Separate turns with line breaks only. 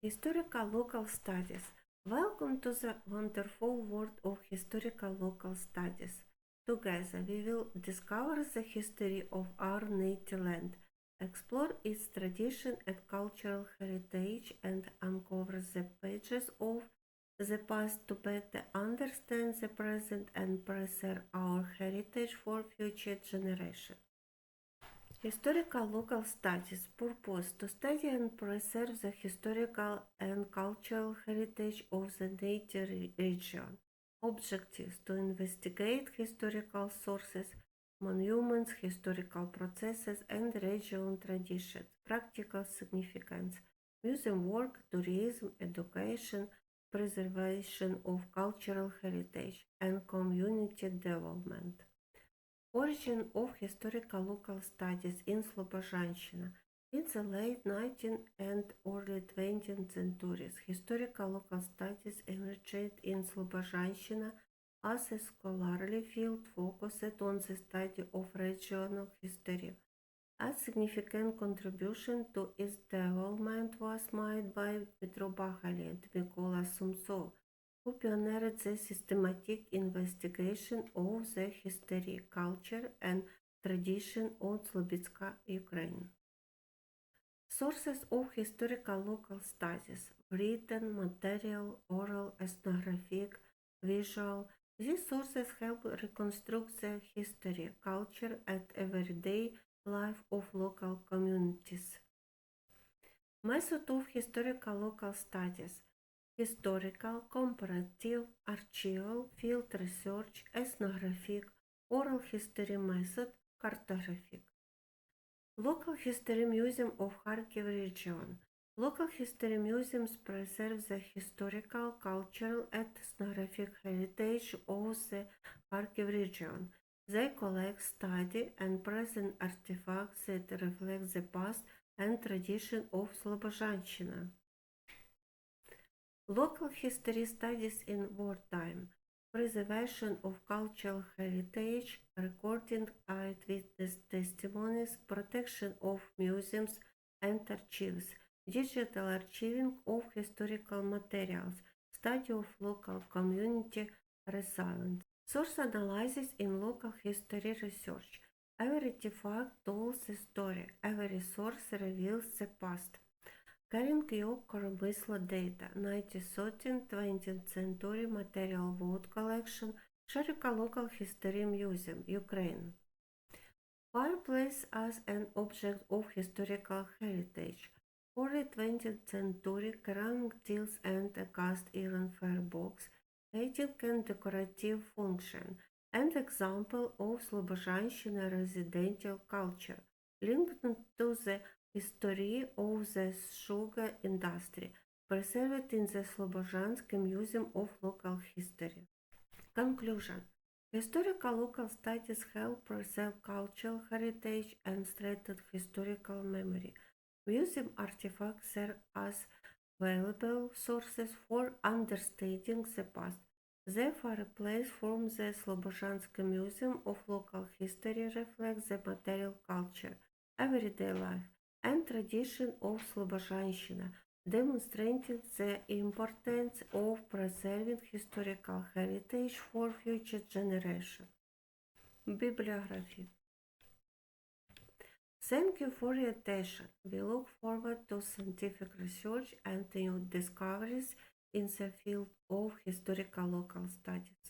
Historical local studies. Welcome to the wonderful world of historical local studies. Together we will discover the history of our native land, explore its tradition and cultural heritage, and uncover the pages of the past to better understand the present and preserve our heritage for future generations. Historical local studies purpose to study and preserve the historical and cultural heritage of the native region. Objectives to investigate historical sources, monuments, historical processes, and regional traditions. Practical significance: museum work, tourism, education, preservation of cultural heritage, and community development. Origin of historical local studies in Slobozhanщина. In the late 19th and early 20th centuries, historical local studies emerged in Slobozhanщина as a scholarly field focused on the study of regional history. A significant contribution to its development was made by Petro Bakhali and Mykola Sumtsov, who pioneered the systematic investigation of the history, culture, and tradition of Slobodska Ukraine. Sources of historical local studies: written, material, oral, ethnographic, visual. These sources help reconstruct the history, culture, and everyday life of local communities. Method of historical local studies: historical, comparative, archival, field research, ethnographic, oral history method, cartographic. Local History Museum of Kharkiv region. Local history museums preserve the historical, cultural, and ethnographic heritage of the Kharkiv region. They collect, study, and present artifacts that reflect the past and tradition of Slobozhanщина. Local history studies in wartime, preservation of cultural heritage, recording eyewitness testimonies, protection of museums and archives, digital archiving of historical materials, study of local community resilience. Source analysis in local history research. Every artifact tells a story, every source reveals the past. Karin Kyok Koromyslo data, 1913-20th century material vote collection, Sharika Local History Museum, Ukraine. Fireplace as an object of historical heritage. Early 20th century ceramic tiles and a cast iron firebox, lighting and decorative function, and example of Slobozhanщina residential culture, linked to the history of the sugar industry, preserved in the Slobozhansk Museum of Local History. Conclusion: historical local studies help preserve cultural heritage and strengthen historical memory. Museum artifacts serve as valuable sources for understanding the past. The fireplace from the Slobozhansk Museum of Local History reflects the material culture, everyday life, and tradition of Slobozhanщина, demonstrating the importance of preserving historical heritage for future generations. Bibliography. Thank you for your attention. We look forward to scientific research and new discoveries in the field of historical local studies.